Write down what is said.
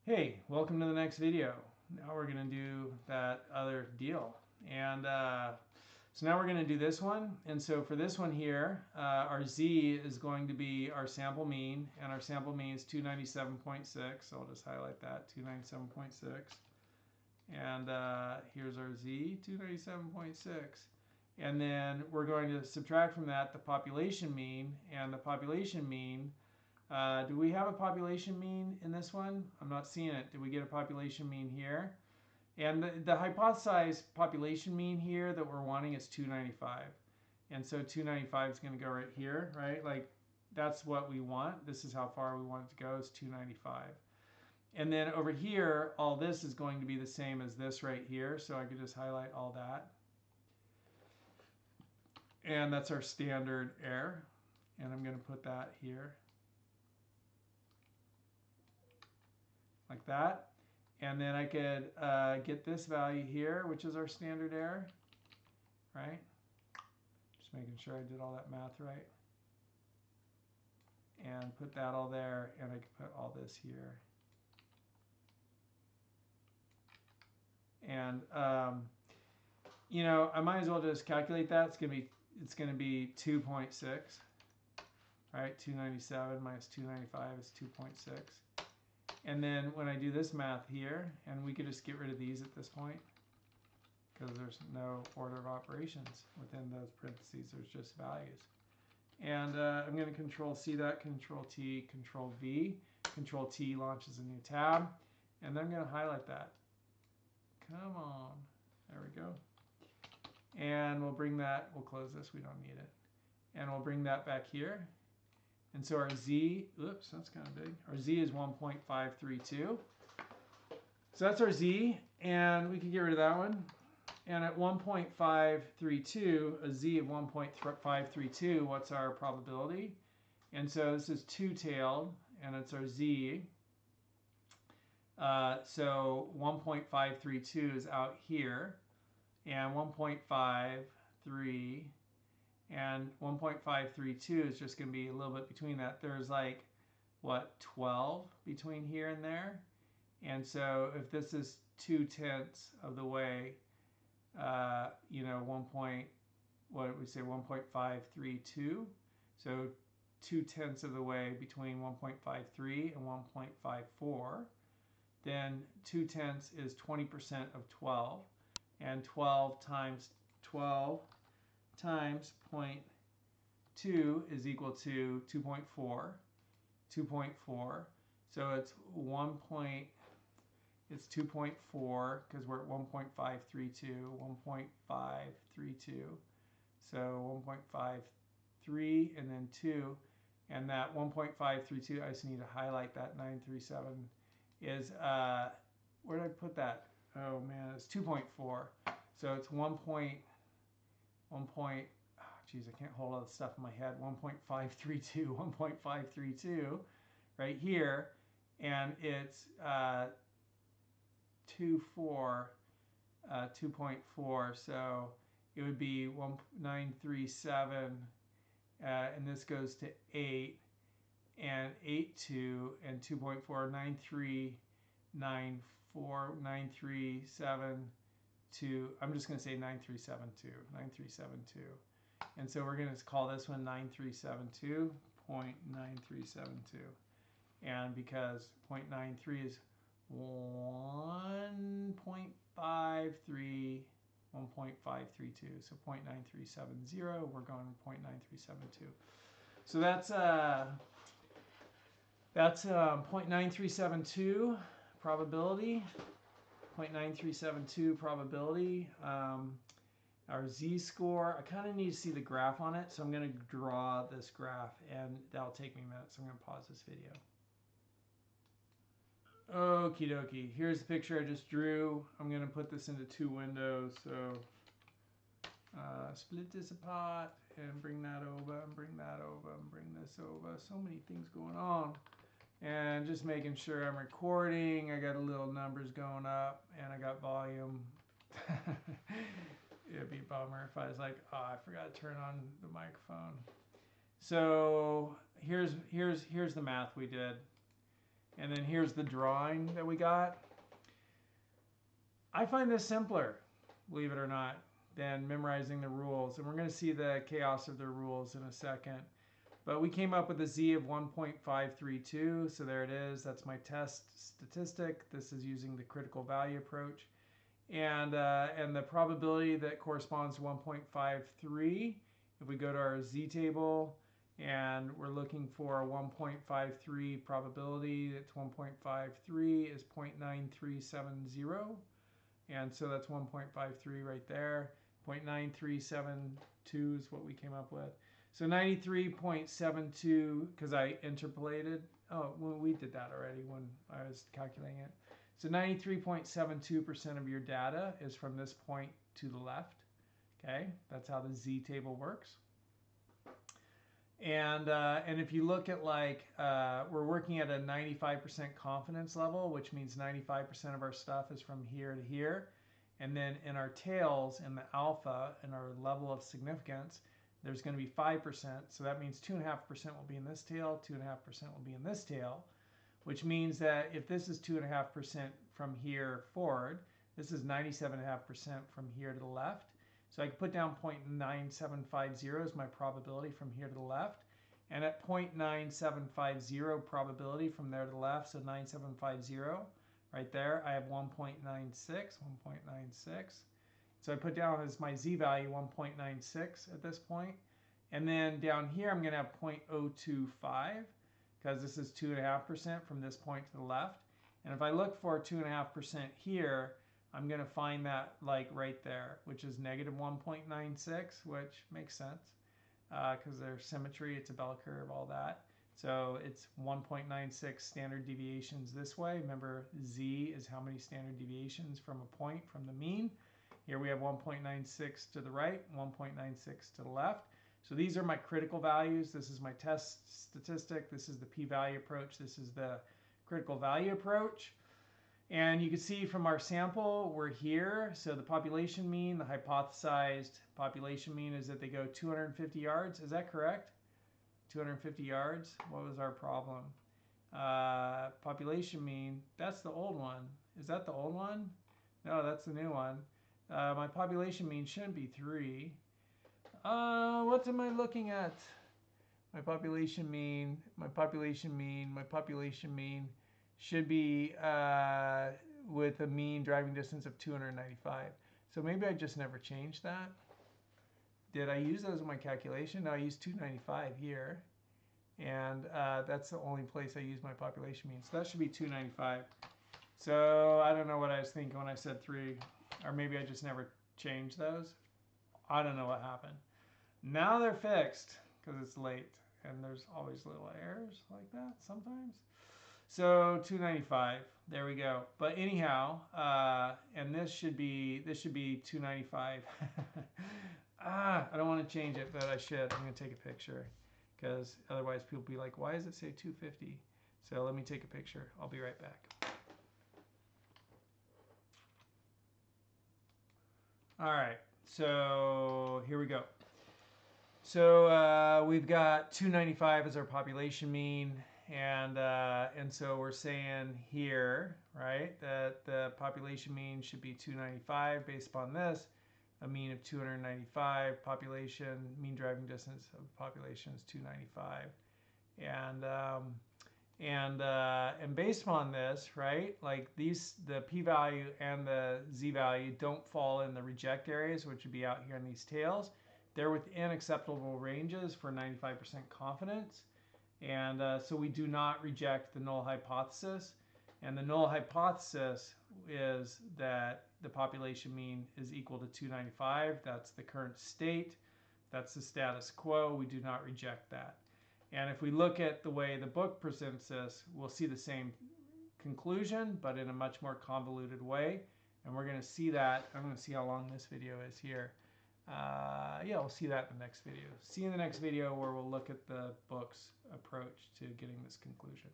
Hey, welcome to the next video. Now we're going to do that other deal. And so now we're going to do this one. And so for this one here, our Z is going to be our sample mean. And our sample mean is 297.6. So I'll just highlight that, 297.6. And here's our Z, 297.6. And then we're going to subtract from that the population mean. And the population mean, do we have a population mean in this one? I'm not seeing it. Did we get a population mean here? And the hypothesized population mean here that we're wanting is 295. And so 295 is going to go right here, right? Like that's what we want. This is how far we want it to go, is 295. And then over here, all this is going to be the same as this right here. So I could just highlight all that. And that's our standard error. And I'm going to put that here. Like that. And then I could get this value here, which is our standard error, right? Just making sure I did all that math right. And put that all there, and I could put all this here. And you know, I might as well just calculate that. It's gonna be 2.6, right? 297 minus 295 is 2.6. And then when I do this math here, and we could just get rid of these at this point, because there's no order of operations within those parentheses, there's just values. And I'm going to Control C that, Control T, Control V. Control T launches a new tab, and then I'm going to highlight that. Come on. There we go. And we'll bring that, we'll close this, we don't need it. And we'll bring that back here. And so our Z, oops, that's kind of big. Our Z is 1.532. So that's our Z, and we can get rid of that one. And at 1.532, a Z of 1.532, what's our probability? And so this is two-tailed, and it's our Z. So 1.532 is out here, and 1.53, and 1.532 is just going to be a little bit between that. There's like, what, 12 between here and there? And so if this is 2/10 of the way, you know, 1.532. So 2/10 of the way between 1.53 and 1.54. Then 2/10 is 20% of 12. And 12 times 0.2 is equal to 2.4. 2.4. So it's 2.4 because we're at 1.532, 1.532. So 1.53 and then 2. And that 1.532, I just need to highlight that 937 is, where did I put that? Oh man, it's 2.4. So it's 1.532, I can't hold all the stuff in my head, 1.532 right here. And it's 2.4, so it would be 937, and this goes to 8, and 8.2, and 2.4, 9394, 9372. I'm just going to say 9372. And so we're going to call this one 9372.9372. And because 0.93 is 1.53, 1.532, so 0.9370, we're going 0.9372. So that's 0.9372 probability, 0.9372 probability. Our Z-score, I kind of need to see the graph on it, so I'm going to draw this graph, and that'll take me a minute, so I'm going to pause this video. Okie dokie, here's the picture I just drew. I'm going to put this into two windows, so split this apart and bring that over and bring that over and bring this over. So many things going on. And just making sure I'm recording. I got a little numbers going up and I got volume. It'd be a bummer if I was like, oh, I forgot to turn on the microphone. So here's the math we did. And then here's the drawing that we got. I find this simpler, believe it or not, than memorizing the rules. And we're going to see the chaos of the rules in a second. But we came up with a z of 1.532. So there it is. That's my test statistic. This is using the critical value approach. And the probability that corresponds to 1.53, if we go to our z table, and we're looking for a 1.53 probability, that's 1.53 is 0.9370. And so that's 1.53 right there. 0.9372 is what we came up with. So 93.72, because I interpolated. Oh, well, we did that already when I was calculating it. So 93.72% of your data is from this point to the left. Okay, that's how the z table works. And if you look at we're working at a 95% confidence level, which means 95% of our stuff is from here to here. And then in our tails, in the alpha, in our level of significance, there's going to be 5%. So that means 2.5% will be in this tail, 2.5% will be in this tail, which means that if this is 2.5% from here forward, this is 97.5% from here to the left. So I can put down 0.9750 as my probability from here to the left. And at 0.9750 probability from there to the left, so 9750, right there, I have 1.96. So I put down as my z value 1.96 at this point. And then down here, I'm going to have 0.025, because this is 2.5% from this point to the left. And if I look for 2.5% here, I'm going to find that right there, which is negative 1.96, which makes sense because there's symmetry, it's a bell curve, all that. So it's 1.96 standard deviations this way. Remember, z is how many standard deviations from a point from the mean. Here we have 1.96 to the right, 1.96 to the left. So these are my critical values. This is my test statistic. This is the p-value approach. This is the critical value approach. And you can see from our sample, we're here. So the population mean, the hypothesized population mean is that they go 250 yards. Is that correct? 250 yards. What was our problem? Population mean, that's the old one. Is that the old one? No, that's the new one. My population mean shouldn't be 3. What am I looking at? My population mean should be with a mean driving distance of 295. So maybe I just never changed that. Did I use those in my calculation? No, I used 295 here. And that's the only place I use my population mean. So that should be 295. So I don't know what I was thinking when I said 3. Or maybe I just never changed those. I don't know what happened. Now they're fixed because it's late. And there's always little errors like that sometimes. So 295, there we go. But anyhow, and this should be 295. I don't want to change it, but I should. I'm going to take a picture because otherwise people will be like, why does it say 250? So let me take a picture. I'll be right back. All right, so here we go. So we've got 295 as our population mean. And so we're saying here, right, that the population mean should be 295 based upon this. A mean of 295, population, mean driving distance of the population is 295. And based upon this, right, like the p-value and the z-value don't fall in the reject areas, which would be out here in these tails. They're within acceptable ranges for 95% confidence. And so we do not reject the null hypothesis. And the null hypothesis is that the population mean is equal to 295. That's the current state. That's the status quo. We do not reject that. And if we look at the way the book presents this, we'll see the same conclusion, but in a much more convoluted way. And we're going to see that. I'm going to see how long this video is here. Yeah, we'll see that in the next video. See you in the next video where we'll look at the book's approach to getting this conclusion.